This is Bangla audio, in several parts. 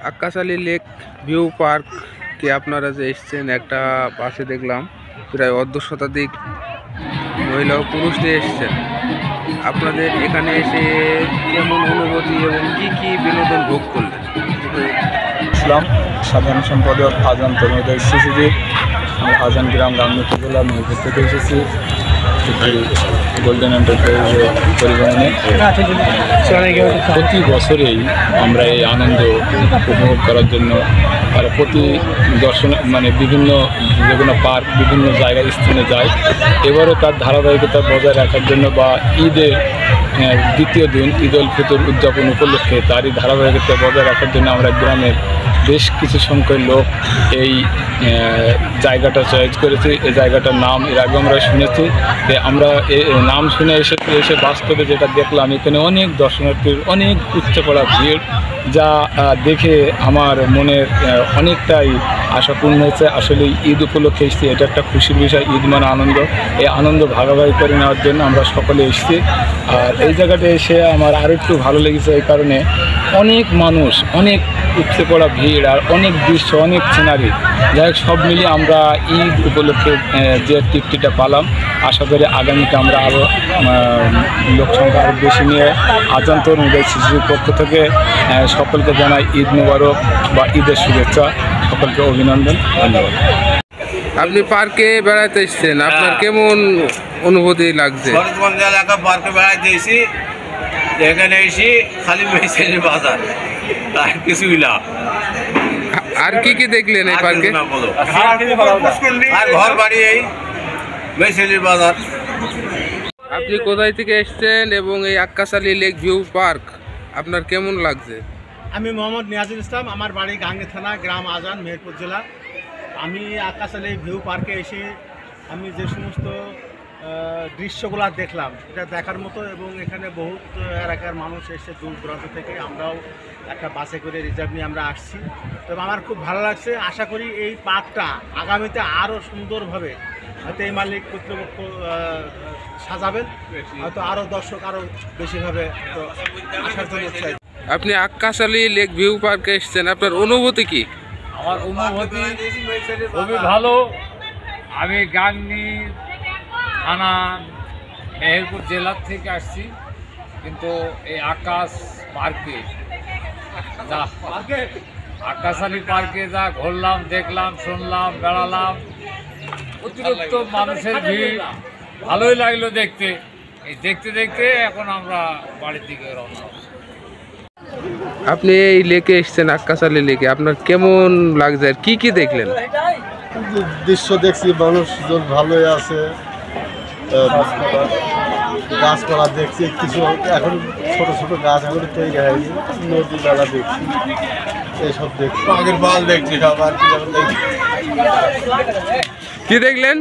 আক্কাস আলী লেক ভিউ পার্কে আপনারা যে এসছেন, একটা পাশে দেখলাম প্রায় অর্ধ শতাধিক মহিলা ও পুরুষ নিয়ে এসছেন। আপনাদের এখানে এসে কেমন অনুভূতি এবং কি কি বিনোদন ভোগ করলেন? ইসলাম সাধারণ সম্পাদক আজান তরুণোদয় শিশুদের আজান গ্রাম রামনগর জেলা মেহেরপুর থেকে এসেছি গোল্ডেন এন্টারপ্রাইজে পরিবহনে। প্রতি বছরেই আমরা এই আনন্দ উপভোগ করার জন্য আর প্রতি দর্শন বিভিন্ন যেগুলো পার্ক বিভিন্ন জায়গায় স্থানে যায়। এবারও তার ধারাবাহিকতা বজায় রাখার জন্য বা ঈদের দ্বিতীয় দিন ঈদ উল ফিতর উদযাপন উপলক্ষে তারই ধারাবাহিকতা বজায় রাখার জন্য আমরা গ্রামের বেশ কিছু সংখ্যক লোক এই জায়গাটা চয়েস করেছি। এই জায়গাটার নাম এর আগে আমরা শুনেছি, আমরা নাম শুনে এসে বাস্তবে যেটা দেখলাম, এখানে অনেক দর্শনার্থীর অনেক উচ্চে পড়া ভিড়, যা দেখে আমার মনের অনেকটাই আশা পূর্ণ হয়েছে। আসলে ঈদ উপলক্ষে এসেছি, এটা একটা খুশির বিষয়। ঈদ মানে আনন্দ, এই আনন্দ ভাগাভাগি করে নেওয়ার জন্য আমরা সকলে এসেছি। আর এই জায়গাটা এসে আমার আরও একটু ভালো লেগেছে এই কারণে, অনেক মানুষ, অনেক উঠতে পড়া ভিড় আর অনেক দৃশ্য, অনেক সিনারি, যাই হোক সব মিলিয়ে আমরা ঈদ উপলক্ষে যে তৃপ্তিটা পেলাম। আশা করি আগামীতে আমরা আরও লোক সংখ্যা আরও বেশি নিয়ে আজান তরুণোদয় শিশুর পক্ষ থেকে সকলকে জানাই ঈদ মুবারক বা ঈদের শুভেচ্ছা, সকলকে অভিনন্দন, ধন্যবাদ। আপনি পার্কে বেড়াতে এসছেন, আপনার কেমন অনুভূতি লাগছে? ফরজগঞ্জ এলাকা পার্কে বেড়াইতে এসেছি, এখানে এসে খালি মেসেলি বাজার, তার কিছুই না। আর কি কি দেখলেন এই পার্কে? আর ঘর বাড়ি এই মেসেলি বাজার। আপনি কোথায় থেকে এসছেন এবং এই Akkas Ali lake view park আপনার কেমন লাগছে? আমি মোহাম্মদ নিয়াজুল ইসলাম, আমার বাড়ি গাঙ্গী থানা, গ্রাম আজান, মেহেরপুর জেলা। আমি আক্কাস আলী ভিউ পার্কে এসে আমি যে সমস্ত দৃশ্যগুলো দেখলাম, এটা দেখার মতো। এবং এখানে বহুত এলাকার মানুষ এসে দূর দূরান্ত থেকে, আমরাও একটা বাসে করে রিজার্ভ নিয়ে আমরা আসছি। তবে আমার খুব ভালো লাগছে। আশা করি এই পার্কটা আগামীতে আরও সুন্দরভাবে হয়তো এই মালিক কর্তৃপক্ষ সাজাবেন, হয়তো আরও দর্শক আরও বেশিভাবে আসার জন্য চাই। আপনি আক্কাস আলী লেক ভিউ পার্কে এসছেন, আপনার অনুভূতি কি? আমার অনুভূতি খুবই ভালো। আমি গাংনী থানা মেহেরপুর জেলার থেকে আসছি, কিন্তু এই আক্কাস আলী পার্কে যা ঘুরলাম, দেখলাম, শুনলাম, বেড়ালাম, অতিরিক্ত মানুষের ভিড়, ভালোই লাগলো দেখতে। এই দেখতে দেখতে এখন আমরা বাড়ির দিকে রওনা হব। আপনি এই লেকে এসছেন, আক্কাস আলী লেকে, আপনার কেমন লাগছে আর কি কি দেখলেন? দৃশ্য দেখছি, মানুষজন ভালোই আছে, গাছপালা দেখছি, কিছু এখন ছোট ছোট গাছ এখন তৈরি হয়নি, নদী নালা দেখছি, এইসব দেখছি, আগের বাল দেখছি সব। আর কি দেখলেন?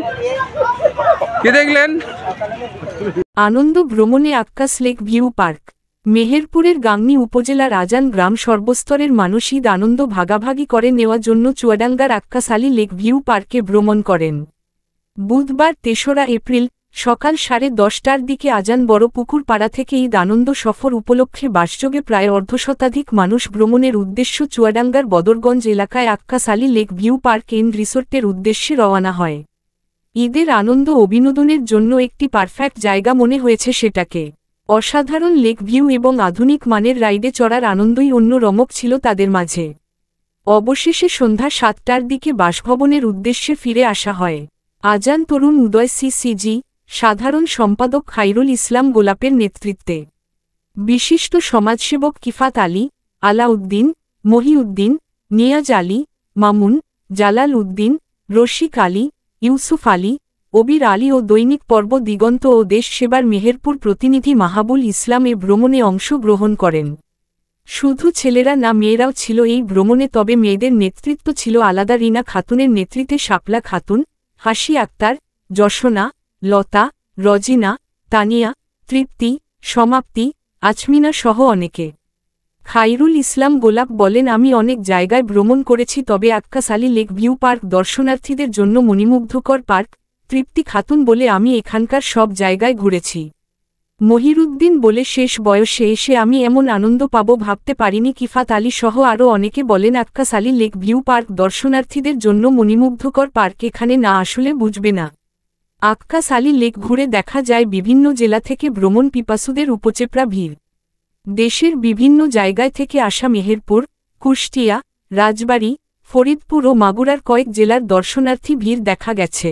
কি দেখলেন? আনন্দ ভ্রমণে আক্কাস লেক ভিউ পার্ক। মেহেরপুরের গাংনী উপজেলার আজান গ্রাম সর্বস্তরের মানুষ ঈদ আনন্দ ভাগাভাগি করে নেওয়ার জন্য চুয়াডাঙ্গার আক্কাস আলী লেক ভিউ পার্কে ভ্রমণ করেন। বুধবার ৩রা এপ্রিল সকাল 10:30টার দিকে আজান বড় পুকুর পাড়া থেকে ঈদ আনন্দ সফর উপলক্ষে বাসযোগে প্রায় অর্ধশতাধিক মানুষ ভ্রমণের উদ্দেশ্য চুয়াডাঙ্গার বদরগঞ্জ এলাকায় Akkas Ali lake view park and রিসোর্টের উদ্দেশ্যে রওনা হয়। ঈদের আনন্দ ও বিনোদনের জন্য একটি পারফেক্ট জায়গা মনে হয়েছে সেটাকে। অসাধারণ লেক ভিউ এবং আধুনিক মানের রাইডে চড়ার আনন্দই অন্য রমক ছিল তাদের মাঝে। অবশেষে সন্ধ্যা 7টার দিকে বাসভবনের উদ্দেশ্যে ফিরে আসা হয়। আজান তরুণ উদয় সিসিজি সাধারণ সম্পাদক খাইরুল ইসলাম গোলাপের নেতৃত্বে বিশিষ্ট সমাজসেবক কিফাত আলী, আলাউদ্দিন, মহিউদ্দিন, নিয়াজ আলী, মামুন, জালাল উদ্দিন, রশিক আলী, ইউসুফ আলী, অবির আলী ও দৈনিক পর্ব দিগন্ত ও দেশ সেবার মেহেরপুর প্রতিনিধি মাহাবুল ইসলাম এ ভ্রমণে অংশগ্রহণ করেন। শুধু ছেলেরা না, মেয়েরাও ছিল এই ভ্রমণে, তবে মেয়েদের নেতৃত্ব ছিল আলাদা। রিনা খাতুনের নেতৃত্বে শাপলা খাতুন, হাসি আক্তার, যশোনা, লতা, রজিনা, তানিয়া, তৃপ্তি, সমাপ্তি, আজমিনা সহ অনেকে। খাইরুল ইসলাম গোলাপ বলেন, আমি অনেক জায়গায় ভ্রমণ করেছি, তবে Akkas Ali lake view park দর্শনার্থীদের জন্য মণিমুগ্ধকর পার্ক। তৃপ্তি খাতুন বলে, আমি এখানকার সব জায়গায় ঘুরেছি। মহিরুদ্দিন বলে শেষ বয়সে এসে আমি এমন আনন্দ পাবো ভাবতে পারিনি। কিফাত আলী সহ আরও অনেকে বলেন Akkas Ali lake view park দর্শনার্থীদের জন্য মণিমুগ্ধকর পার্ক, এখানে না আসলে বুঝবে না। আক্কাস আলী লেক ঘুরে দেখা যায় বিভিন্ন জেলা থেকে ভ্রমণ পিপাসুদের উপচেপড়া ভিড়। দেশের বিভিন্ন জায়গায় থেকে আসা মেহেরপুর, কুষ্টিয়া, রাজবাড়ী, ফরিদপুর ও মাগুরার কয়েক জেলার দর্শনার্থী ভিড় দেখা গেছে।